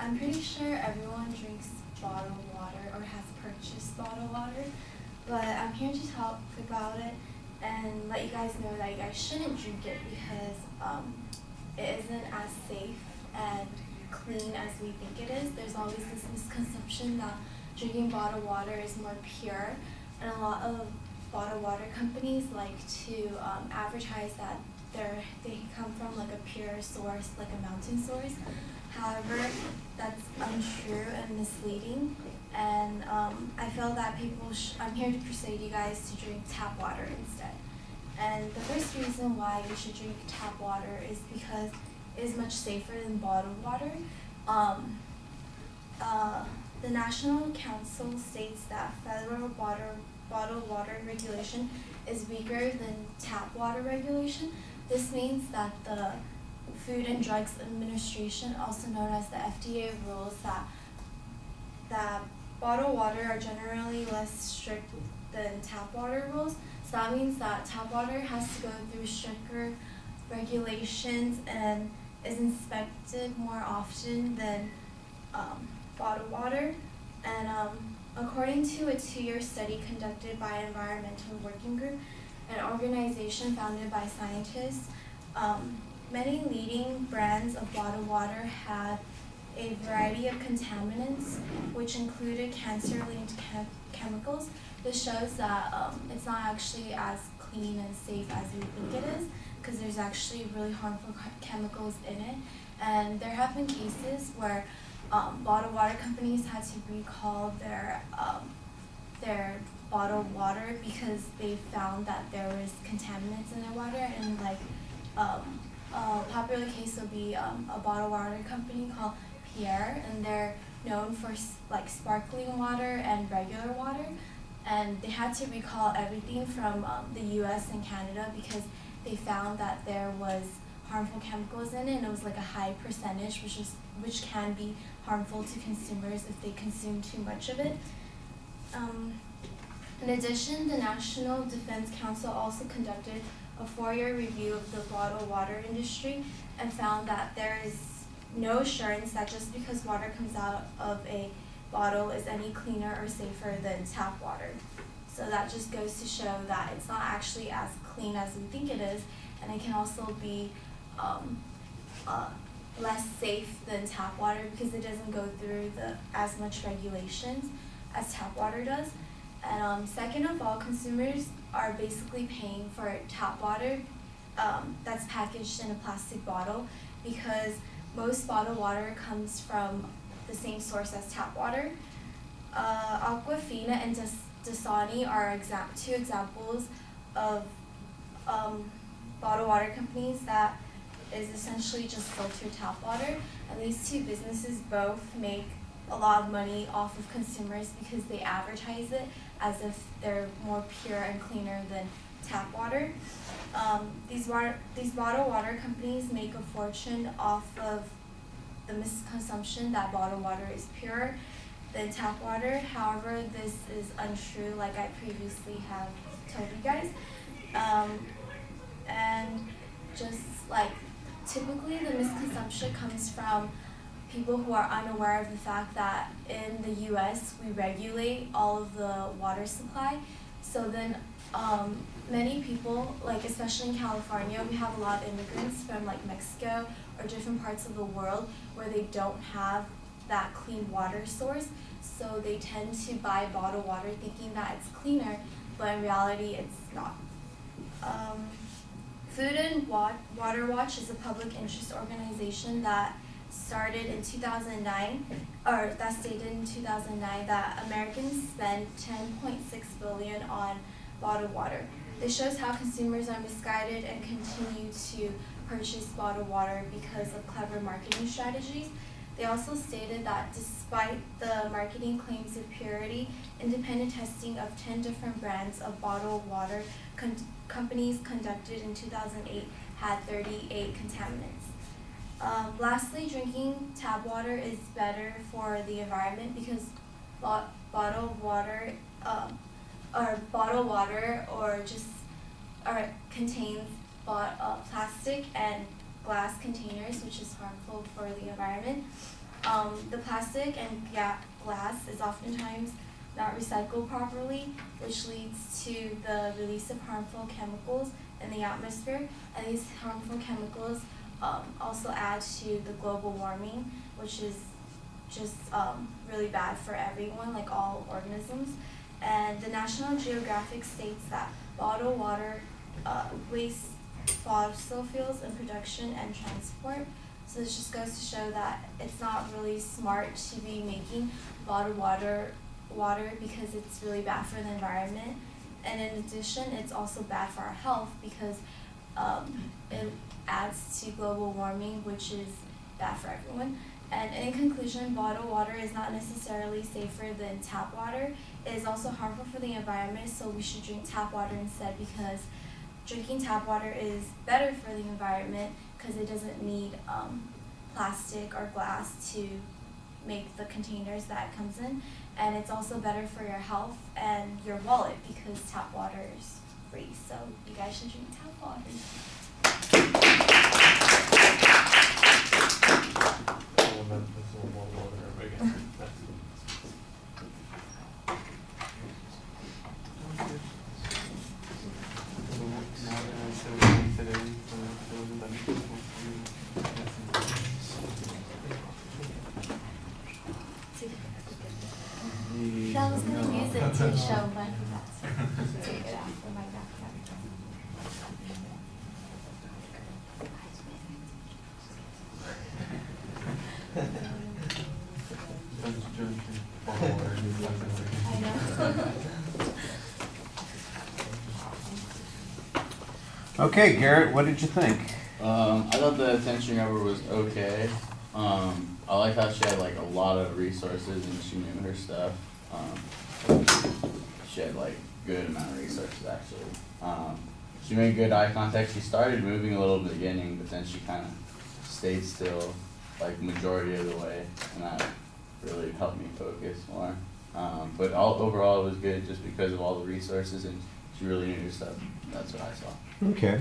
I'm pretty sure everyone drinks bottled water or has purchased bottled water, but I'm here to talk about it and let you guys know that you guys shouldn't drink it because it isn't as safe and clean as we think it is. There's always this misconception that drinking bottled water is more pure, and a lot of bottled water companies like to advertise that they come from like a pure source, like a mountain source. However, that's untrue and misleading, and I feel that I'm here to persuade you guys to drink tap water instead. And the first reason why you should drink tap water is because it is much safer than bottled water. The National Council states that federal bottled water regulation is weaker than tap water regulation. This means that the Food and Drugs Administration, also known as the FDA, rules that bottled water are generally less strict than tap water rules. So that means that tap water has to go through stricter regulations and is inspected more often than bottled water. And according to a 2-year study conducted by Environmental Working Group, an organization founded by scientists, many leading brands of bottled water had a variety of contaminants, which included cancer-linked chemicals. This shows that it's not actually as clean and safe as we think it is, because there's actually really harmful chemicals in it. And there have been cases where bottled water companies had to recall their bottled water because they found that there was contaminants in their water. And like a popular case would be a bottled water company called Pierre, and they're known for like sparkling water and regular water. And they had to recall everything from the U.S. and Canada because they found that there was harmful chemicals in it, and it was like a high percentage, which can be harmful to consumers if they consume too much of it. In addition, the National Defense Council also conducted a 4-year review of the bottled water industry and found that there is no assurance that just because water comes out of a bottle is any cleaner or safer than tap water. So that just goes to show that it's not actually as clean as we think it is, and it can also be less safe than tap water because it doesn't go through as much regulations as tap water does. And second of all, consumers are basically paying for tap water that's packaged in a plastic bottle because most bottled water comes from the same source as tap water. Aquafina and Dasani are two examples of bottled water companies that is essentially just filtered tap water. And these two businesses both make a lot of money off of consumers because they advertise it as if they're more pure and cleaner than tap water. These bottled water companies make a fortune off of the misconception that bottled water is purer than tap water. However, this is untrue, like I previously have told you guys. And just like typically the misconception comes from people who are unaware of the fact that in the U.S. we regulate all of the water supply. So then many people, like especially in California, we have a lot of immigrants from like Mexico or different parts of the world where they don't have that clean water source. So they tend to buy bottled water thinking that it's cleaner, but in reality it's not. Food and Water Watch is a public interest organization that started in 2009, or that stated in 2009 that Americans spend $10.6 billion on bottled water. This shows how consumers are misguided and continue to purchase bottled water because of clever marketing strategies. They also stated that despite the marketing claims of purity, independent testing of 10 different brands of bottled water companies conducted in 2008 had 38 contaminants. Lastly, drinking tap water is better for the environment because bottled water contains plastic and glass containers, which is harmful for the environment. The plastic and glass is oftentimes not recycled properly, which leads to the release of harmful chemicals in the atmosphere, and these harmful chemicals also add to the global warming, which is just really bad for everyone, like all organisms. And the National Geographic states that bottled water wastes fossil fuels in production and transport. So this just goes to show that it's not really smart to be making bottled water because it's really bad for the environment. And in addition, it's also bad for our health because it adds to global warming, which is bad for everyone. And in conclusion, bottled water is not necessarily safer than tap water. It is also harmful for the environment, so we should drink tap water instead, because drinking tap water is better for the environment because it doesn't need plastic or glass to make the containers that it comes in. And it's also better for your health and your wallet because tap water is free. So you guys should drink tap water. I was going to use it to show, but I forgot to take it out from my backpack. I know. Okay, Garrett, what did you think? I thought the attention rubber was okay. I like how she had like a lot of resources and she knew her stuff. She had like good amount of resources actually. She made good eye contact. She started moving a little in the beginning, but then she kind of stayed still like majority of the way, and that really helped me focus more. But overall it was good just because of all the resources, and she really knew her stuff. That's what I saw. Okay.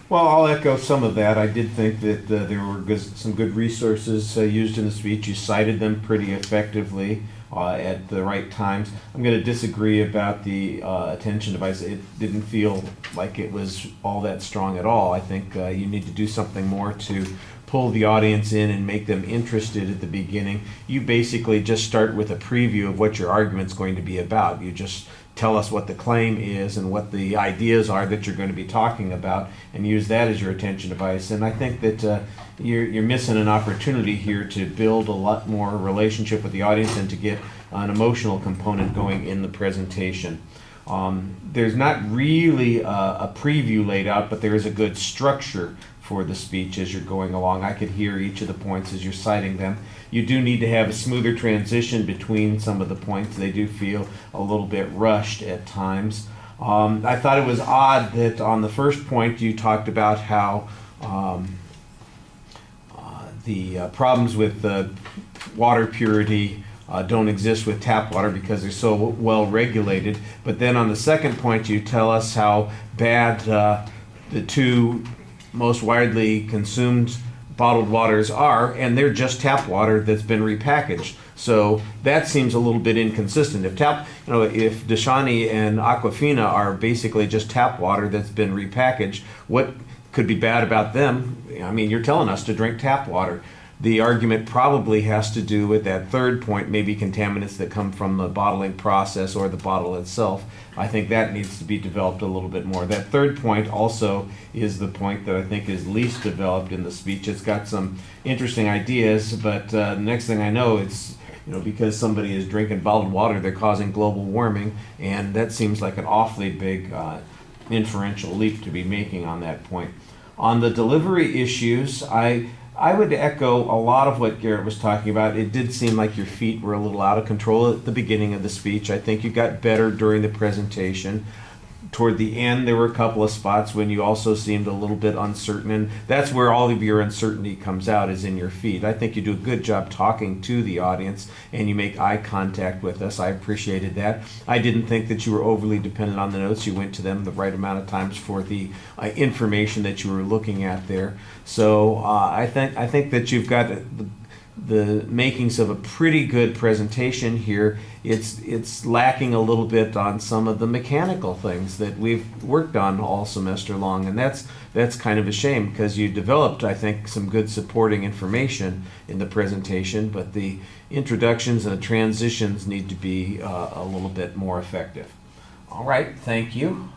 Well, I'll echo some of that. I did think that there were some good resources used in the speech. You cited them pretty effectively at the right times. I'm going to disagree about the attention device. It didn't feel like it was all that strong at all. I think you need to do something more to pull the audience in and make them interested at the beginning. You basically just start with a preview of what your argument's going to be about. You just tell us what the claim is and what the ideas are that you're going to be talking about, and use that as your attention device. And I think that you're missing an opportunity here to build a lot more relationship with the audience and to get an emotional component going in the presentation. There's not really a preview laid out, but there is a good structure for the speech as you're going along. I could hear each of the points as you're citing them. You do need to have a smoother transition between some of the points. They do feel a little bit rushed at times. I thought it was odd that on the first point you talked about how the problems with water purity don't exist with tap water because they're so well regulated. But then on the second point you tell us how bad the two most widely consumed bottled waters are, and they're just tap water that's been repackaged. So that seems a little bit inconsistent. If Dashani and Aquafina are basically just tap water that's been repackaged, what could be bad about them? I mean, you're telling us to drink tap water. The argument probably has to do with that third point, maybe contaminants that come from the bottling process or the bottle itself. I think that needs to be developed a little bit more. That third point also is the point that I think is least developed in the speech. It's got some interesting ideas, but the next thing I know, it's because somebody is drinking bottled water, they're causing global warming, and that seems like an awfully big inferential leap to be making on that point. On the delivery issues, I would echo a lot of what Garrett was talking about. It did seem like your feet were a little out of control at the beginning of the speech. I think you got better during the presentation. Toward the end, there were a couple of spots when you also seemed a little bit uncertain, and that's where all of your uncertainty comes out, is in your feet. I think you do a good job talking to the audience, and you make eye contact with us. I appreciated that. I didn't think that you were overly dependent on the notes. You went to them the right amount of times for the information that you were looking at there. So I think that you've got the makings of a pretty good presentation here. It's lacking a little bit on some of the mechanical things that we've worked on all semester long, and that's kind of a shame, because you developed, I think, some good supporting information in the presentation, but the introductions and the transitions need to be a little bit more effective. All right, thank you.